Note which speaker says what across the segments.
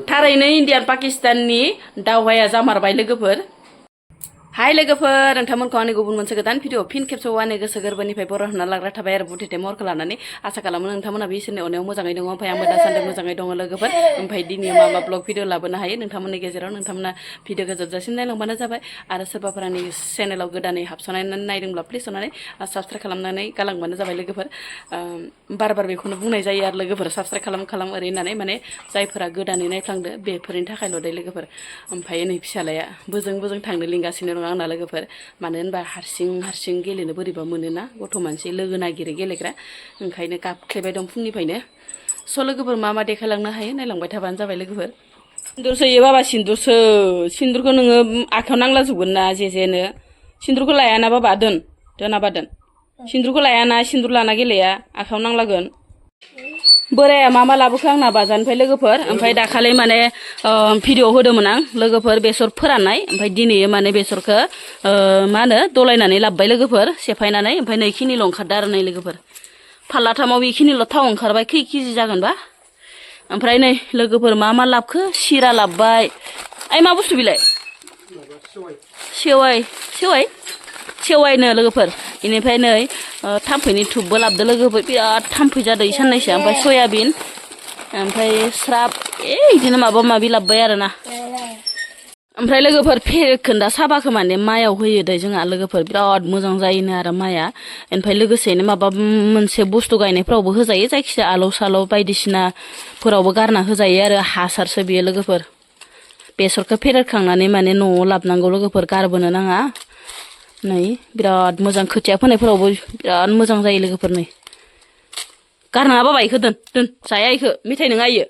Speaker 1: थारैनो इण्डियान पाकिस्ताननि दावहाया जामारबाय लोगोफोर। हाय लोगोफोर, नोंथांमोनखौ आंनि गुबुन मोनसे गोदान भिडिअ फिन खेबसेबाव आंनि गोसो गोरबोनिफ्राय बर' होनना लाग्रा थाबाय आरो बुथेथे महरखौ लानानै। आसा खालामो नोंथांमोना बे इसोरनि अननायाव मोजाङै दङ। ओमफ्राय आंबो दासान्दि मोजाङै दङ लोगोफोर। ओमफ्राय दिनै मा ब्लग भिडिअ लाबोनो हायो नोंथांमोननि गेजेराव नोंथांमोना भिडिअखौ जोबजासिम नायलांबानो जाबाय। आरो सोरबाफोर आंनि चेनेलाव गोदानै हाबस'नानै नायदोंब्ला प्लिज अननानै साबस्क्राइब खालामनानै गालांबानो जाबाय लोगोफोर। बार बेखौनो बुंनाय जायो आरो लोगोफोर, साबस्क्राइब खालाम ओरै होननानै, माने जायफोरा गोदानै नायफ्लांदो बेफोरनि थाखायल' दे लोगोफोर। ओमफ्राय नै फिसालाया बोजों थांनो लिंगासिनो दं आंना लोगोफोर। मानो होनबा हारसिं गेलेनो बोरैबा मोनोना, गथ' मानसि लोगो नागिरो गेलेग्रा, ओंखायनो गाबख्लेबाय दं फुंनिफ्रायनो। स' लोगोफोर मा देखायलांनो हायो नायलांबाय थाबानो जाबाय लोगोफोर। सिन्दुरसो इयो बाबा, सिन्दुरसो। सिन्दुरखौ नोङो आखायाव नांलाजोबगोन ना जेनो। सिन्दुरखौ लायाना बाबा, दोनाबा दोन। सिन्दुरखौ लायाना, सिन्दुर लाना गेलेया, आखायाव नांलागोन। बोराया मा लाबोखो आंना बाजारनिफ्राय लोगोफोर। ओमफ्राय दाखालि माने भिडिअ होदोंमोन आं लोगोफोर बेसर फोराननाय। ओमफ्राय दिनै माने बेसरखौ मा होनो दलायनानै लाबोबाय लोगोफोर, सेफायनानै। ओमफ्राय नैखिनिल' ओंखारदों आरो नै लोगोफोर। फाल्लाथामाव बेखिनिल' थाव ओंखारबाय। खै केजि जागोनबा? ओमफ्राय नै लोगोफोर मा लाबोखो, सिरा लाबोबाय। ओइ मा बुस्थु बिलाय? सेवाइनो लोगोफोर। बेनिफ्राय नै थाम्फैनि धुपबो लाबोदो लोगोफोर। बिराद थाम्फै जादों साननैसो। ओमफ्राय सयाबिन, ओमफ्राय स्राब, बिदिनो माबा माबि लाबोबाय आरोना। ओमफ्राय लोगोफोर फेरखोन्दा साबाखौ माने माइयाव होयो दे जोंहा लोगोफोर, बिराद मोजां जायोनो आरो माइआ। ओमफ्राय लोगोसेनो माबा मोनसे बुस्थु गायनायफ्रावबो होजायो, जायखिजाया आलौ सालौ बायदिसिनाफोरावबो गारना होजायो आरो। हासारसो बेयो लोगोफोर। बेसरखौ फेरेरखांनानै माने न'आव लाबोनांगौ लोगोफोर, गारबोनो नाङा। नै बिराद मोजां, खोथिया फोनायफोरावबो बिराद मोजां जायो लोगोफोर। नै गारनाङा बाबा, इखौ दोन जाया, इखौ मेथाइ नङा इयो।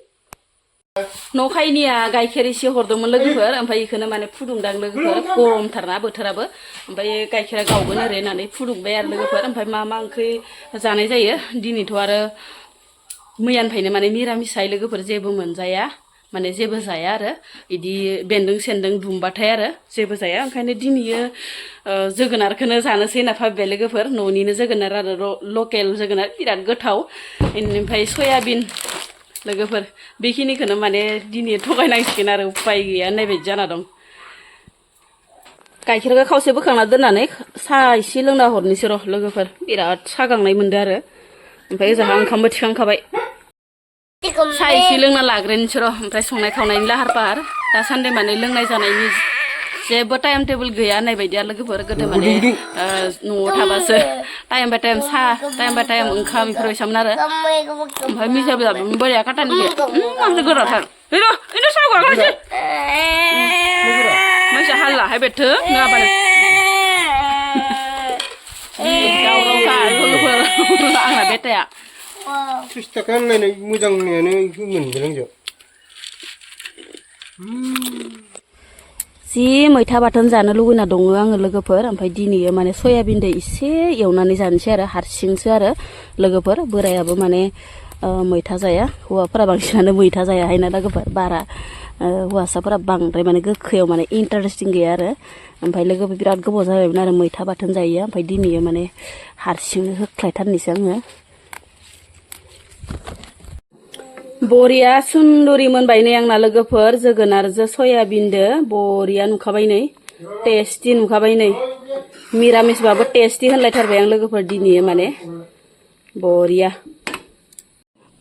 Speaker 1: न'खायनिया गाइखेर एसे हरदोंमोन लोगोफोर। ओमफ्राय इखौनो माने फुदुंदां लोगोफोर, गरमथारना बोथोराबो। ओमफ्राय गाइखेरा गावगोन ओरै होननानै फुदुंबाय आरो लोगोफोर। ओमफ्राय मा ओंख्रि जानाय जायो दिनैथ' आरो मैयानिफ्रायनो माने मिरामिस जायो लोगोफोर, जेबो मोनजाया, माने जेबो जाया आरो। बिदि बेन्दों सेन्दों दुमबाथाय आरो जेबो जाया। ओंखायनो दिनैयो जोगोनारखौनो जानोसै होनना भाबिबाय लोगोफोर। न'निनो जोगोनार आरो, लकेल जोगोनार, बिराद गोथाव। बेनिफ्राय सयाबिन लोगोफोर। बेखिनिखौनो माने दिनै थगायनांसिगोन आरो, उपाय गैया होननाय बायदि जाना दं। गाइखेरखौ खावसे बोखांना दोननानै साहा एसे लोंना हरनोसै र' लोगोफोर। बिराद सागांनाय मोनदों आरो। ओमफ्राय ओजाहा ओंखामबो थिखांखाबाय। साहा एसे लोंना लाग्रोनोसै र'। ओमफ्राय संनाय खावनायनि लाहार फाहार। दासान्दि माने लोंनाय जानायनि जेबो टाइम टेबोल गैया होननाय बायदि आरो लोगोफोर। गोदो माने न'आव थाबासो टाइम बाय टाइम साहा, टाइम बाय टाइम ओंखाम, बेफोरबायसामोन आरो। ओमफ्राय मिसाबो जादोंमोन बोराया काटानिखौ, आंसो गोराथार। इनो साहा गारगारसै मैसा हाल्ला हायबेथो नङाबानो दावरावथार लोगोफोर आंना बेटाया।
Speaker 2: 30 थाखा होनलायनाय मोजांनियानो मोनगोन आंजों।
Speaker 1: जि मैथा बाथोन जानो लुगैना दङ आङो लोगोफोर। ओमफ्राय दिनै माने सयाबिनजों एसे एवनानै जानोसै आरो, हारसिंसो आरो लोगोफोर। बोरायाबो माने मैथा जाया, हौवाफोरा बांसिनानो मैथा जाया हायना लोगोफोर। बारा हौवासाफोरा बांद्राय माने गोखैयाव माने इन्टारेस्टिं गैया आरो। ओमफ्राय लोगोफोर बिराद गोबाव जाबायमोन आरो मैथा बाथोन जायो। ओमफ्राय दिनै माने हारसिंनो होख्लायथारनोसै आङो। बरिया सुन्दुरि मोनबाय नै आंना लोगोफोर, जोगोनारजों सयाबिनजों बरिया नुखाबाय नै, टेस्टि नुखाबाय नै। मिरामिसबाबो टेस्टि होनलायथारबाय आं लोगोफोर दिनै माने बरिया।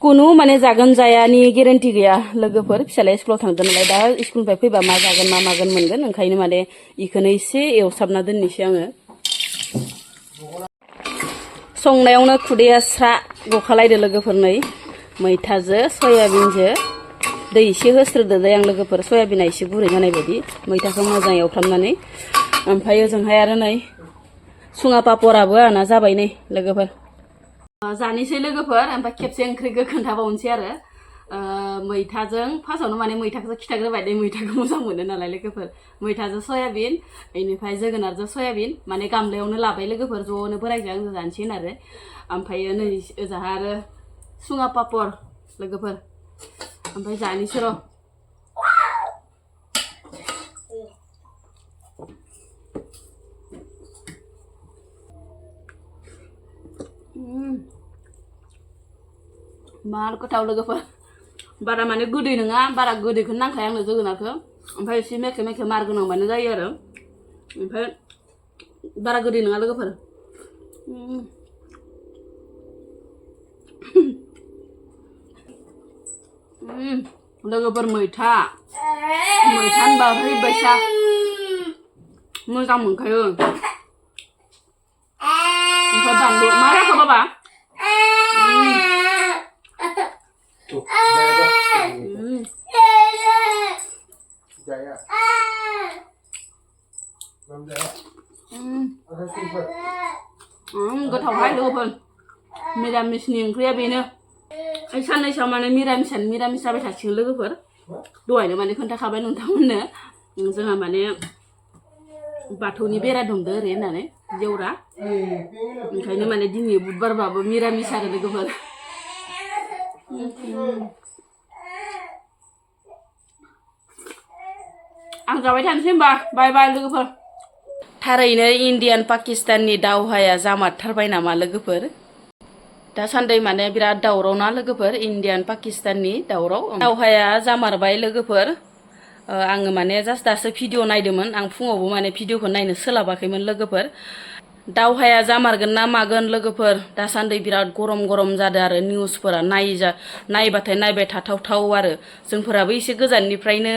Speaker 1: कुनु माने जागोन जायानि गेरेन्टि गैया लोगोफोर। फिसालाया स्कुलाव थांदों नालाय, दा स्कुलनिफ्राय फैबा मा जागोन मा मागोन मोनगोन। ओंखायनो माने इखौनो एसे एवसाबना दोननोसै आङो। संनायावनो खुदैया स्रा गखालायदो लोगोफोर। नै मैथाजों सयाबिनजों दै एसे होस्रोदो दे आं लोगोफोर, सयाबिना एसे गुरै जानाय बायदि, मैथाखौ मोजां एवफ्रामनानै। ओमफ्राय ओजोंहाय आरो नै सुङा पापराबो आंना जाबाय नै लोगोफोर। जानोसै लोगोफोर। ओमफ्राय खेबसे ओंख्रिखौ खोन्थाबावनोसै आरो। मैथाजों फार्स्टआवनो माने मैथाखौ खिथाग्रोबाय दे, मैथाखौ मोजां मोनो नालाय लोगोफोर। मैथाजों सयाबिन, बेनिफ्राय जोगोनारजों सयाबिन माने गामलायावनो लाबाय लोगोफोर, ज'नो बोरायजों आंजों जानोसै होननानै। ओमफ्राय नै ओजाहा आरो सुङा पापर लोगोफोर। ओमफ्राय जानोसै र'। मार गोथाव लोगोफोर। बारा माने गोदै नङा बारा गोदैखौनो नांखाया आंनो जोगोनारखौ ओमफ्राय एसे मेखे मेखे मार गोनांबानो जायो आरो ओमफ्राय बारा गोदै नङा लोगोफोर लोगोफोर मैथा होनबा ओरैबायसा मोजां मोनखायो ओमफ्राय बानलु मा जाखो बाबा गोथावहाय लोगोफोर मिरामिसनि ओंख्रिया बेनो ओइ साननैसोआव माने मिरामिस जाबाय थासिगोन लोगोफोर दहायनो माने खोन्थाखाबाय नोंथांमोननो जोंहा माने बाथौनि बेरा दंदो ओरै होननानै जेवरा ओंखायनो माने दिनै बुधबारबाबो मिरामिस आरो लोगोफोर आं जाबाय थानोसै होमबा बाय बाय लोगोफोर थारैनो इण्डियान पाकिस्ताननि दावहाया जामारथारबाय नामा लोगोफोर दासान्दि माने बिराद दावराव ना लोगोफोर इण्डियान पाकिस्ताननि दावहाया जामारबाय लोगोफोर आङो माने जास्ट दासो भिडिअ नायदोंमोन आं फुङावबो माने भिडिअखौ नायनो सोलाबाखैमोन लोगोफोर दावहाया जामारगोन ना मागोन लोगोफोर दासान्दि बिराद गरम जादों आरो निउसफोरा नायबाथाय नायबाय थाथावथाव आरो जोंफोराबो एसे गोजाननिफ्रायनो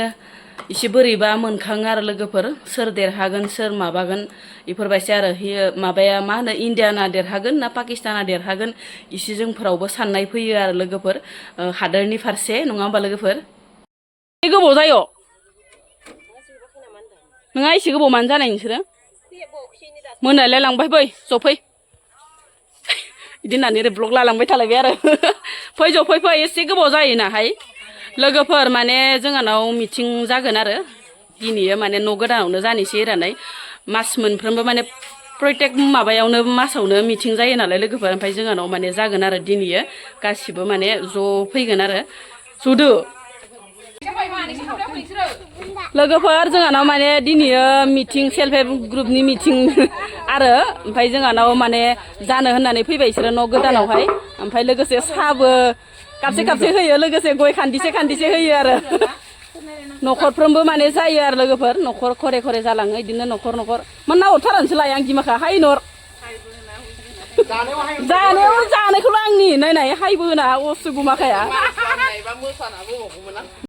Speaker 1: एसे बोरैबा मोनखाङो आरो लोगोफोर सोर देरहागोन सोर माबागोन बेफोरबायदि आरो माबाया मा होनो इण्डियाना देरहागोन ना पाकिस्ताना देरहागोन एसे जोंफोरावबो साननाय फैयो आरो लोगोफोर हादोरनि फारसे नङा होमबा लोगोफोर गोबाव जायो नङा एसे गोबाव मानो जानाय नोंसोरो मोनालाय लांबाय बै जफै बिदि होननानै ओरै ब्लग लालांबाय थालायबाय आरो फै जफै एसे गोबाव जायोनाहाय लोगोफोर माने जोंहानाव मिटिं जागोन आरो दिनैयो माने न' गोदानावनो जानोसै एरनाय मास मोनफ्रोमबो माने प्रत्येक माबायावनो मासावनो मिटिं जायो नालाय लोगोफोर ओमफ्राय जोंहानाव माने जागोन आरो दिनैयो गासिबो माने ज' फैगोन आरो जुदो लोगोफोर जोंहानाव माने दिनैयो मिटिं सेल्फ हेल्प ग्रुपनि मिटिं आरो ओमफ्राय जोंहानाव माने जानो होननानै फैबाय बिसोरो न' गोदानावहाय ओमफ्राय लोगोसे साहाबो कापसे होयो लोगोसे गय खान्दिसे होयो आरो न'खरफ्रोमबो माने जायो आरो लोगोफोर न'खर खरे जालाङो बिदिनो न'खर मोनना हरथारानोसो लायो आं गिमाखा हाय नर जानायखौल' आंनि नायनाय हायबो होना असुगुमाखाया